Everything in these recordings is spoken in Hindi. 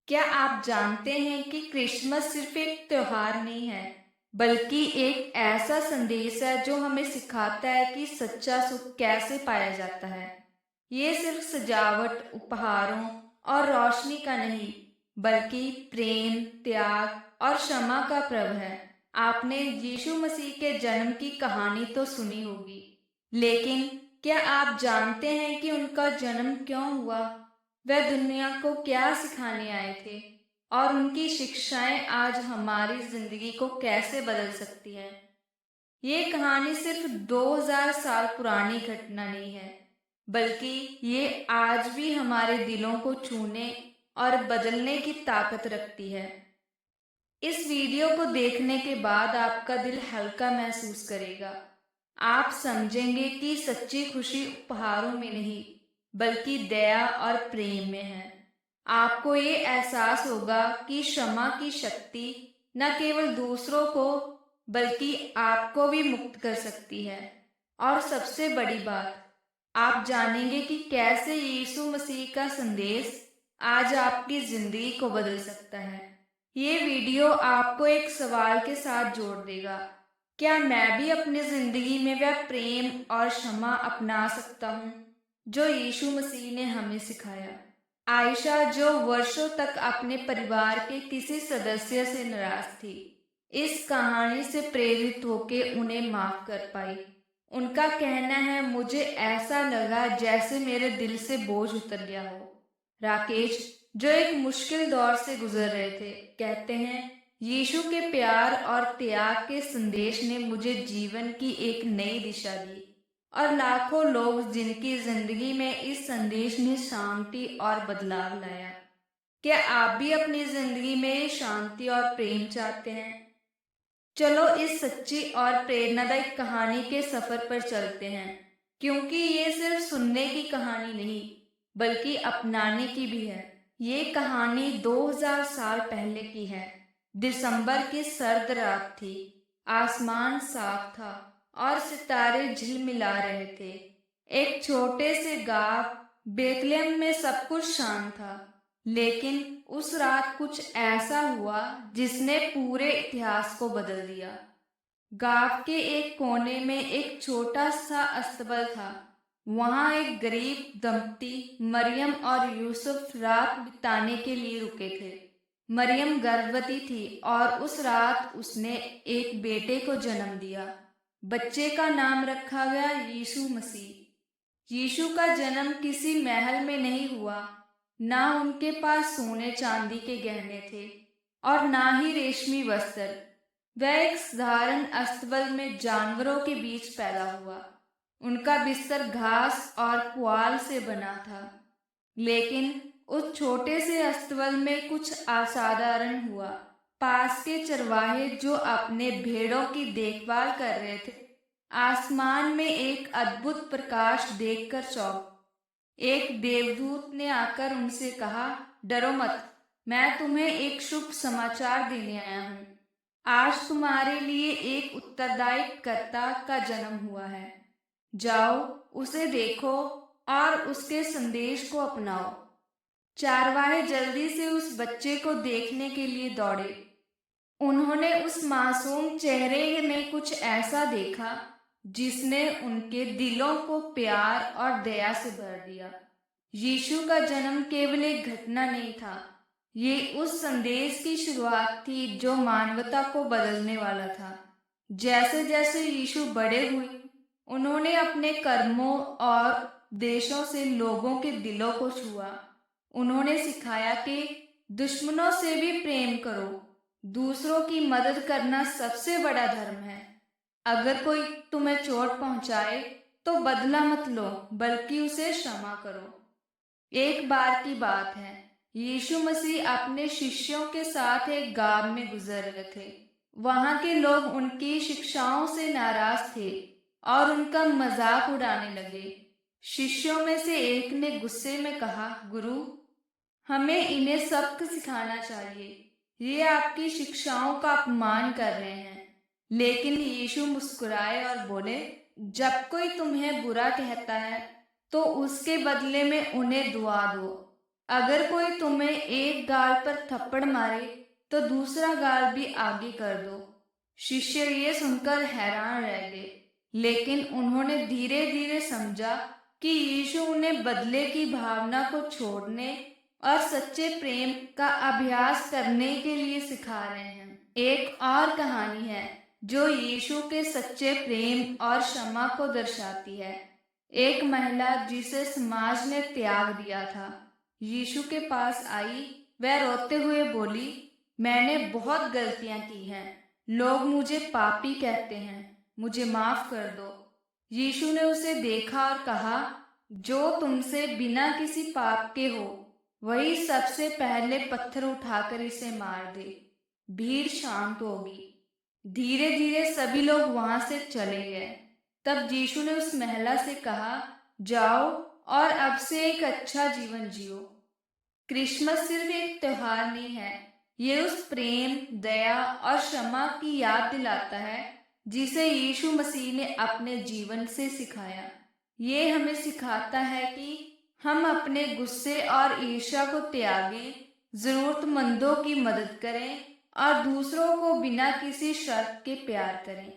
क्या आप जानते हैं कि क्रिसमस सिर्फ एक त्योहार नहीं है, बल्कि एक ऐसा संदेश है जो हमें सिखाता है कि सच्चा सुख कैसे पाया जाता है। ये सिर्फ सजावट, उपहारों और रोशनी का नहीं, बल्कि प्रेम, त्याग और क्षमा का पर्व है। आपने यीशु मसीह के जन्म की कहानी तो सुनी होगी, लेकिन क्या आप जानते हैं कि उनका जन्म क्यों हुआ? वह दुनिया को क्या सिखाने आए थे और उनकी शिक्षाएं आज हमारी जिंदगी को कैसे बदल सकती हैं। ये कहानी सिर्फ 2000 साल पुरानी घटना नहीं है, बल्कि ये आज भी हमारे दिलों को छूने और बदलने की ताकत रखती है। इस वीडियो को देखने के बाद आपका दिल हल्का महसूस करेगा। आप समझेंगे कि सच्ची खुशी उपहारों में नहीं, बल्कि दया और प्रेम में है। आपको ये एहसास होगा कि क्षमा की शक्ति न केवल दूसरों को, बल्कि आपको भी मुक्त कर सकती है। और सबसे बड़ी बात, आप जानेंगे कि कैसे यीशु मसीह का संदेश आज आपकी जिंदगी को बदल सकता है। ये वीडियो आपको एक सवाल के साथ जोड़ देगा। क्या मैं भी अपनी जिंदगी में वह प्रेम और क्षमा अपना सकता हूँ जो यीशु मसीह ने हमें सिखाया? आयशा, जो वर्षों तक अपने परिवार के किसी सदस्य से नाराज थी, इस कहानी से प्रेरित होकर उन्हें माफ कर पाई। उनका कहना है, मुझे ऐसा लगा जैसे मेरे दिल से बोझ उतर गया हो। राकेश, जो एक मुश्किल दौर से गुजर रहे थे, कहते हैं, यीशु के प्यार और त्याग के संदेश ने मुझे जीवन की एक नई दिशा दी। और लाखों लोग जिनकी जिंदगी में इस संदेश ने शांति और बदलाव लाया। क्या आप भी अपनी जिंदगी में शांति और प्रेम चाहते हैं? चलो इस सच्ची और प्रेरणादायक कहानी के सफर पर चलते हैं, क्योंकि ये सिर्फ सुनने की कहानी नहीं, बल्कि अपनाने की भी है। ये कहानी 2000 साल पहले की है। दिसंबर की सर्द रात थी। आसमान साफ था और सितारे झिलमिला रहे थे। एक छोटे से गांव बेथलेहम में सब कुछ शांत था, लेकिन उस रात कुछ ऐसा हुआ जिसने पूरे इतिहास को बदल दिया। गांव के एक कोने में एक छोटा सा अस्तबल था। वहां एक गरीब दंपति मरियम और यूसुफ रात बिताने के लिए रुके थे। मरियम गर्भवती थी और उस रात उसने एक बेटे को जन्म दिया। बच्चे का नाम रखा गया यीशु मसीह। यीशु का जन्म किसी महल में नहीं हुआ। ना उनके पास सोने चांदी के गहने थे और ना ही रेशमी वस्त्र। वह एक साधारण अस्तबल में जानवरों के बीच पैदा हुआ। उनका बिस्तर घास और पुआल से बना था। लेकिन उस छोटे से अस्तबल में कुछ असाधारण हुआ। पास के चरवाहे जो अपने भेड़ों की देखभाल कर रहे थे, आसमान में एक अद्भुत प्रकाश देखकर चौंक। एक देवदूत ने आकर उनसे कहा, डरो मत, मैं तुम्हें एक शुभ समाचार देने आया हूँ। आज तुम्हारे लिए एक उत्तरदायित्वकर्ता का जन्म हुआ है। जाओ, उसे देखो और उसके संदेश को अपनाओ। चारवाहे जल्दी से उस बच्चे को देखने के लिए दौड़े। उन्होंने उस मासूम चेहरे में कुछ ऐसा देखा जिसने उनके दिलों को प्यार और दया से भर दिया। यीशु का जन्म केवल एक घटना नहीं था, ये उस संदेश की शुरुआत थी जो मानवता को बदलने वाला था। जैसे जैसे यीशु बड़े हुए, उन्होंने अपने कर्मों और देशों से लोगों के दिलों को छुआ। उन्होंने सिखाया कि दुश्मनों से भी प्रेम करो। दूसरों की मदद करना सबसे बड़ा धर्म है। अगर कोई तुम्हें चोट पहुंचाए तो बदला मत लो, बल्कि उसे क्षमा करो। एक बार की बात है, यीशु मसीह अपने शिष्यों के साथ एक गांव में गुजर रहे थे। वहां के लोग उनकी शिक्षाओं से नाराज थे और उनका मजाक उड़ाने लगे। शिष्यों में से एक ने गुस्से में कहा, गुरु, हमें इन्हें सबक सिखाना चाहिए। ये आपकी शिक्षाओं का अपमान कर रहे हैं। लेकिन यीशु मुस्कुराए और बोले, जब कोई तुम्हें बुरा कहता है तो उसके बदले में उन्हें दुआ दो। अगर कोई तुम्हें एक गाल पर थप्पड़ मारे तो दूसरा गाल भी आगे कर दो। शिष्य ये सुनकर हैरान रह गए, लेकिन उन्होंने धीरे धीरे समझा कि यीशु उन्हें बदले की भावना को छोड़ने और सच्चे प्रेम का अभ्यास करने के लिए सिखा रहे हैं। एक और कहानी है जो यीशु के सच्चे प्रेम और क्षमा को दर्शाती है। एक महिला जिसे समाज ने त्याग दिया था, यीशु के पास आई। वह रोते हुए बोली, मैंने बहुत गलतियां की हैं। लोग मुझे पापी कहते हैं, मुझे माफ कर दो। यीशु ने उसे देखा और कहा, जो तुमसे बिना किसी पाप के हो, वही सबसे पहले पत्थर उठाकर इसे मार दे। भीड़ शांत होगी। धीरे धीरे सभी लोग वहां से चले गए। तब यीशु ने उस महिला से कहा, जाओ और अब से एक अच्छा जीवन जियो। क्रिसमस सिर्फ एक त्योहार नहीं है, ये उस प्रेम, दया और क्षमा की याद दिलाता है जिसे यीशु मसीह ने अपने जीवन से सिखाया। ये हमें सिखाता है कि हम अपने गुस्से और ईर्ष्या को त्यागें, जरूरतमंदों की मदद करें और दूसरों को बिना किसी शर्त के प्यार करें।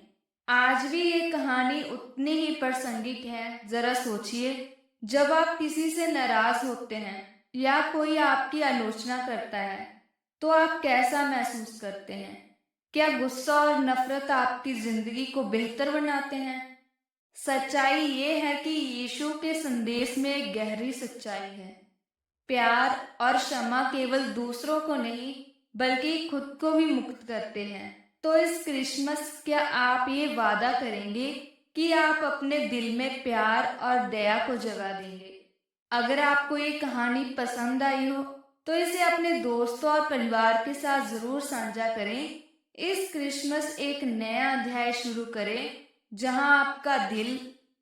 आज भी ये कहानी उतनी ही प्रासंगिक है। जरा सोचिए, जब आप किसी से नाराज होते हैं या कोई आपकी आलोचना करता है, तो आप कैसा महसूस करते हैं? क्या गुस्सा और नफरत आपकी जिंदगी को बेहतर बनाते हैं? सच्चाई ये है कि यीशु के संदेश में एक गहरी सच्चाई है। प्यार और क्षमा केवल दूसरों को नहीं, बल्कि खुद को भी मुक्त करते हैं। तो इस क्रिसमस क्या आप ये वादा करेंगे कि आप अपने दिल में प्यार और दया को जगा देंगे? अगर आपको ये कहानी पसंद आई हो तो इसे अपने दोस्तों और परिवार के साथ जरूर साझा करें। इस क्रिसमस एक नया अध्याय शुरू करें जहां आपका दिल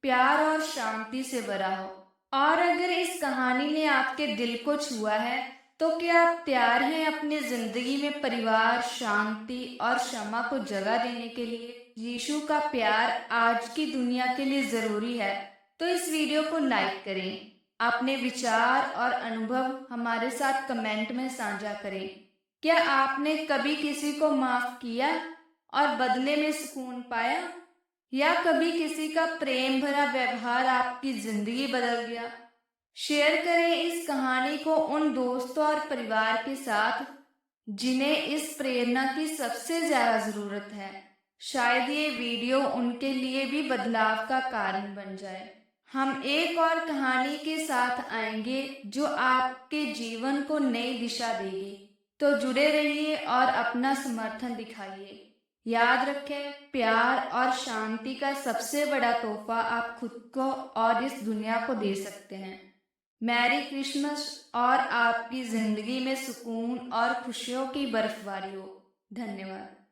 प्यार और शांति से भरा हो। और अगर इस कहानी ने आपके दिल को छुआ है तो क्या आप तैयार हैं अपनी जिंदगी में परिवार, शांति और क्षमा को जगह देने के लिए? यीशु का प्यार आज की दुनिया के लिए जरूरी है। तो इस वीडियो को लाइक करें, अपने विचार और अनुभव हमारे साथ कमेंट में साझा करें। क्या आपने कभी किसी को माफ किया और बदले में सुकून पाया, या कभी किसी का प्रेम भरा व्यवहार आपकी जिंदगी बदल गया? शेयर करें इस कहानी को उन दोस्तों और परिवार के साथ जिन्हें इस प्रेरणा की सबसे ज्यादा जरूरत है। शायद ये वीडियो उनके लिए भी बदलाव का कारण बन जाए। हम एक और कहानी के साथ आएंगे जो आपके जीवन को नई दिशा देगी। तो जुड़े रहिए और अपना समर्थन दिखाइए। याद रखें, प्यार और शांति का सबसे बड़ा तोहफा आप खुद को और इस दुनिया को दे सकते हैं। मैरी क्रिसमस और आपकी जिंदगी में सुकून और खुशियों की बर्फबारी हो। धन्यवाद।